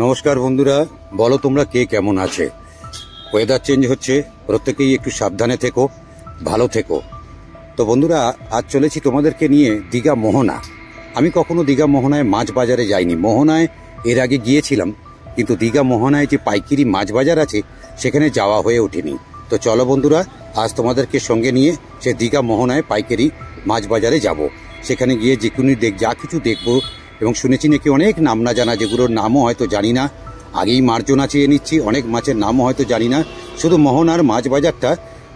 নমস্কার বন্ধুরা, বলো তোমরা কে কেমন আছে। ওয়েদার চেঞ্জ হচ্ছে, প্রত্যেকেই একটু সাবধানে থেকো, ভালো থেকো। তো বন্ধুরা, আজ চলেছি তোমাদেরকে নিয়ে দীঘা মোহনা। আমি কখনো দীঘা মোহনায় মাছ বাজারে যাইনি। মোহনায় এর আগে গিয়েছিলাম, কিন্তু দীঘা মোহনায় যে পাইকারি মাছ বাজার আছে সেখানে যাওয়া হয়ে ওঠেনি। তো চলো বন্ধুরা, আজ তোমাদেরকে সঙ্গে নিয়ে সে দীঘা মোহনায় পাইকারি মাছ বাজারে যাব। সেখানে গিয়ে যা কিছু দেখবো, এবং শুনেছি নাকি অনেক নাম না জানা, যেগুলোর নামও হয়তো জানি না, আগেই মার্জনা চেয়ে নিচ্ছি, অনেক মাছের নামও হয়তো জানি না। শুধু মোহনার মাছ বাজারটা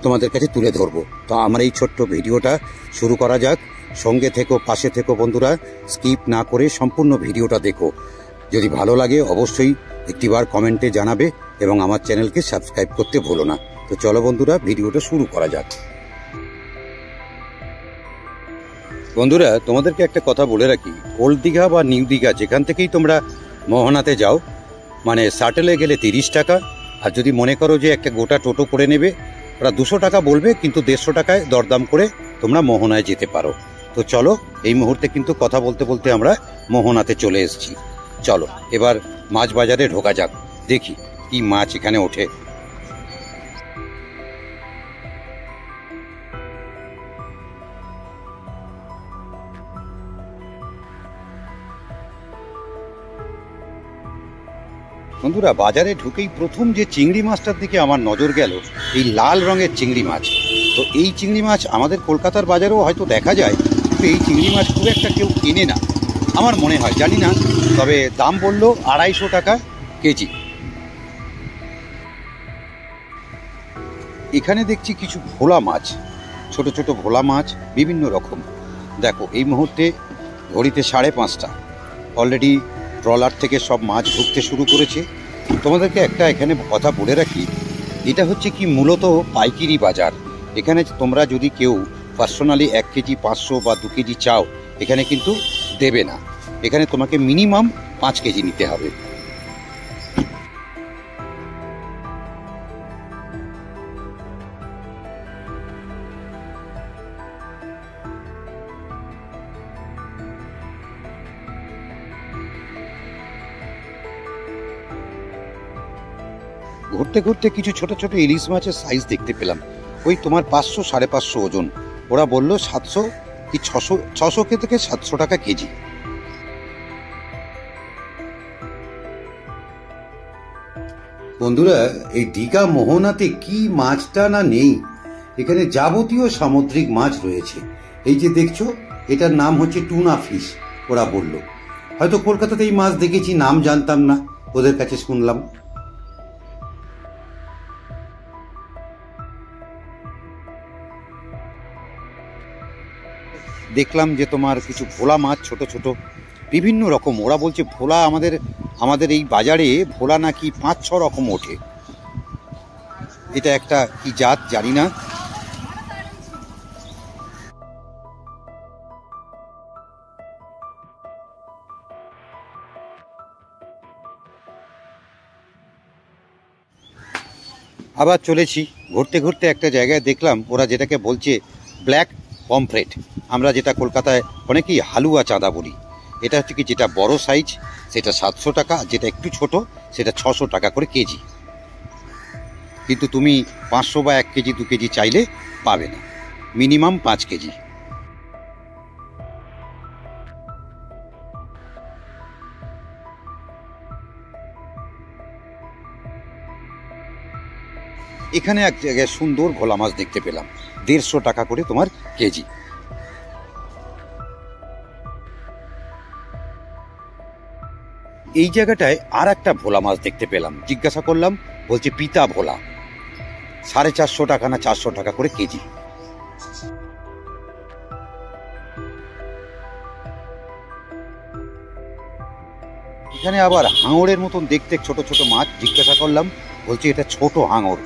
তোমাদের কাছে তুলে ধরবো। তো আমার এই ছোট্ট ভিডিওটা শুরু করা যাক। সঙ্গে থেকো, পাশে থেকো বন্ধুরা, স্কিপ না করে সম্পূর্ণ ভিডিওটা দেখো। যদি ভালো লাগে অবশ্যই একটিবার কমেন্টে জানাবে এবং আমার চ্যানেলকে সাবস্ক্রাইব করতে ভুলো না। তো চলো বন্ধুরা, ভিডিওটা শুরু করা যাক। বন্ধুরা, তোমাদেরকে একটা কথা বলে রাখি, ওল্ড দীঘা বা নিউ দীঘা যেখান থেকেই তোমরা মোহনাতে যাও, মানে শাটেলে গেলে 30 টাকা, আর যদি মনে করো যে একটা গোটা টোটো করে নেবে, ওরা 200 টাকা বলবে, কিন্তু 150 টাকায় দরদাম করে তোমরা মোহনায় যেতে পারো। তো চলো, এই মুহূর্তে কিন্তু কথা বলতে বলতে আমরা মোহনাতে চলে এসেছি। চলো এবার মাছ বাজারে ঢোকা যাক, দেখি কি মাছ এখানে ওঠে। বন্ধুরা, বাজারে ঢুকেই প্রথম যে চিংড়ি মাছটার দিকে আমার নজর গেল, এই লাল রঙের চিংড়ি মাছ। তো এই চিংড়ি মাছ আমাদের কলকাতার বাজারেও হয়তো দেখা যায়, কিন্তু এই চিংড়ি মাছ খুব একটা কেউ কেনে না আমার মনে হয়, জানি না। তবে দাম বললো 250 টাকা কেজি। এখানে দেখছি কিছু ভোলা মাছ, ছোট ছোট ভোলা মাছ বিভিন্ন রকম। দেখো, এই মুহূর্তে ঘড়িতে 5:30। অলরেডি ট্রলার থেকে সব মাছ ঢুকতে শুরু করেছে। তোমাদেরকে একটা এখানে কথা বলে রাখি, এটা হচ্ছে কি মূলত পাইকারি বাজার। এখানে তোমরা যদি কেউ পার্সোনালি 1 কেজি 500 বা 2 কেজি চাও, এখানে কিন্তু দেবে না। এখানে তোমাকে মিনিমাম 5 কেজি নিতে হবে। ঘুরতে ঘুরতে কিছু ছোট ছোট ইলিশ মাছের সাইজ দেখতে পেলাম, ওই তোমার 500 550 ওজন। ওরা বললো 700 কি 600 থেকে 700 টাকা কেজি। বন্ধুরা, এই দীঘা মোহনাতে কি মাছটা না নেই, এখানে যাবতীয় সামুদ্রিক মাছ রয়েছে। এই যে দেখছো, এটার নাম হচ্ছে টুনা ফিশ। ওরা বলল, হয়তো কলকাতাতে এই মাছ দেখেছি, নাম জানতাম না, ওদের কাছে শুনলাম। দেখলাম যে তোমার কিছু ভোলা মাছ, ছোট ছোট বিভিন্ন রকম। ওরা বলছে ভোলা আমাদের এই বাজারে ভোলা নাকি 5-6 রকম ওঠে। এটা একটা কি জাত জানি না। আবার চলেছি, ঘুরতে ঘুরতে একটা জায়গায় দেখলাম ওরা যেটাকে বলছে ব্ল্যাক পমফ্রেট। আমরা যেটা কলকাতায় অনেকেই হালুয়া চাঁদা বলি। এটা হচ্ছে কি, যেটা বড় সাইজ সেটা 700 টাকা, যেটা একটু ছোট সেটা 600 টাকা করে কেজি। কিন্তু তুমি 500 বা 1 কেজি 2 কেজি চাইলে পাবে না, মিনিমাম 5 কেজি। এখানে এক জায়গায় সুন্দর ভোলা মাছ দেখতে পেলাম, 150 টাকা করে তোমার কেজি। এই জায়গাটায় আর একটা ভোলা মাছ দেখতে পেলাম, জিজ্ঞাসা করলাম, বলছে পিতা ভোলা, 450 টাকা না 400 টাকা করে কেজি। এখানে আবার হাঙরের মতন দেখতে ছোট ছোট মাছ, জিজ্ঞাসা করলাম, বলছে এটা ছোট হাঙর।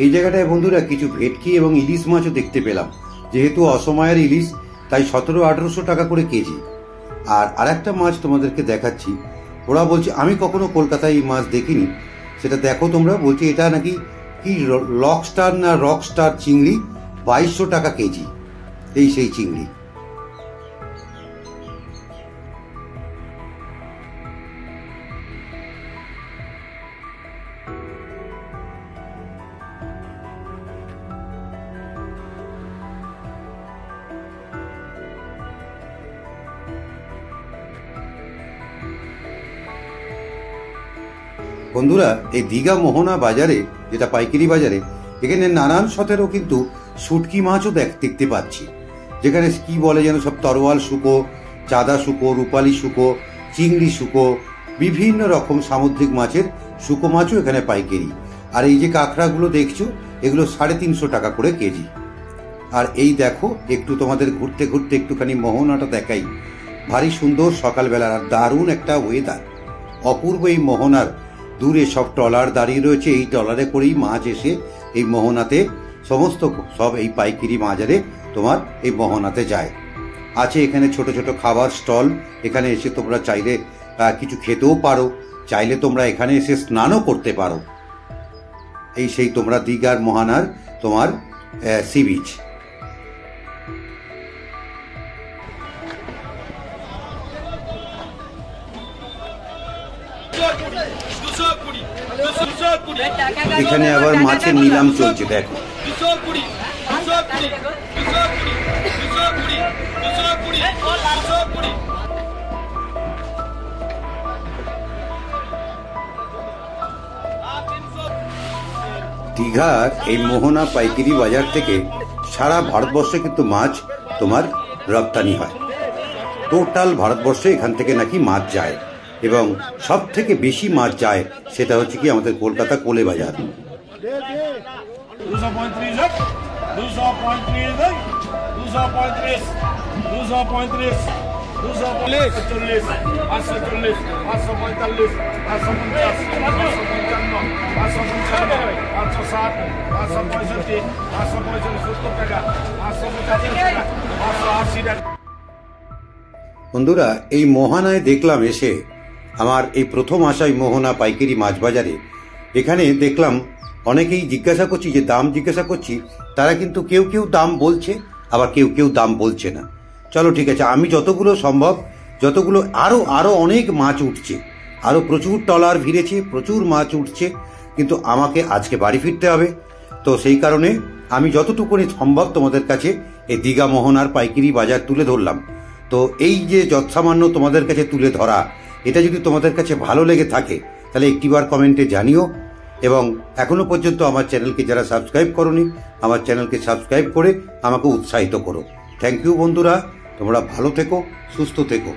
এই জায়গাটায় বন্ধুরা কিছু ভেটকি এবং ইলিশ মাছও দেখতে পেলাম। যেহেতু অসময়ের ইলিশ, তাই 1700-1800 টাকা করে কেজি। আর আরেকটা মাছ তোমাদেরকে দেখাচ্ছি। ওরা বলছে, আমি কখনো কলকাতায় এই মাছ দেখিনি, সেটা দেখো তোমরা। বলছে এটা নাকি কি লকস্টার না রকস্টার চিংড়ি, 2200 টাকা কেজি। এই সেই চিংড়ি। বন্ধুরা, এই দীঘা মোহনা বাজারে, যেটা পাইকারি বাজারে, এখানে নানান সতেরও কিন্তু শুটকি মাছও দেখতে পাচ্ছি। যেখানে কি বলে যেন সব তরোয়াল শুকো, চাঁদা শুকো, রূপালী শুকো, চিংড়ি শুকো, বিভিন্ন রকম সামুদ্রিক মাছের শুকো মাছও এখানে পাইকারি। আর এই যে কাঁকড়াগুলো দেখছো, এগুলো 350 টাকা করে কেজি। আর এই দেখো, একটু তোমাদের ঘুরতে ঘুরতে একটুখানি মোহনাটা দেখাই। ভারী সুন্দর সকালবেলার, আর দারুণ একটা ওয়েদার, অপূর্ব এই মোহনার। দূরে সব ট্রলার দাঁড়িয়ে রয়েছে, এই ট্রলারে করেই মাছ এসে এই মোহনাতে সমস্ত সব এই পাইকারি বাজারে তোমার এই মোহনাতে যায়। আছে এখানে ছোট ছোট খাবার স্টল, এখানে এসে তোমরা চাইলে কিছু খেতেও পারো, চাইলে তোমরা এখানে এসে স্নানও করতে পারো। এই সেই তোমরা দীঘার মোহনার তোমার সি বিচ। এখানে আবার মাছের নিলাম চলছে, দেখো। দীঘার এই মোহনা পাইকারি বাজার থেকে সারা ভারতবর্ষে কিন্তু মাছ তোমার রপ্তানি হয়। টোটাল ভারতবর্ষে এখান থেকে নাকি মাছ যায়, এবং সব থেকে বেশি মাছ যায় সেটা হচ্ছে কি আমাদের কলকাতা কোলে বাজার। বন্ধুরা, এই মোহনায় দেখলাম এসে, আমার এই প্রথম আসাই মোহনা পাইকারি মাছ বাজারে। এখানে দেখলাম অনেকেই জিজ্ঞাসা করছি, যে দাম জিজ্ঞাসা করছি, তারা কিন্তু কেউ কেউ দাম বলছে, আবার কেউ কেউ দাম বলছে না। চলো ঠিক আছে, আমি যতগুলো সম্ভব, যতগুলো আরো অনেক মাছ উঠছে, আরো প্রচুর ট্রলার ভিড়েছে, প্রচুর মাছ উঠছে, কিন্তু আমাকে আজকে বাড়ি ফিরতে হবে। তো সেই কারণে আমি যতটুকুনি সম্ভব তোমাদের কাছে এই দীঘা মোহনার পাইকারি বাজার তুলে ধরলাম। তো এই যে যৎসামান্য তোমাদের কাছে তুলে ধরা, এটা যদি তোমাদের কাছে ভালো লেগে থাকে, তাহলে একটিবার কমেন্টে জানিও। এবং এখনো পর্যন্ত আমার চ্যানেলকে যারা সাবস্ক্রাইব করোনি, আমার চ্যানেলকে সাবস্ক্রাইব করে আমাকে উৎসাহিত করো। থ্যাংক ইউ বন্ধুরা, তোমরা ভালো থেকো, সুস্থ থেকো।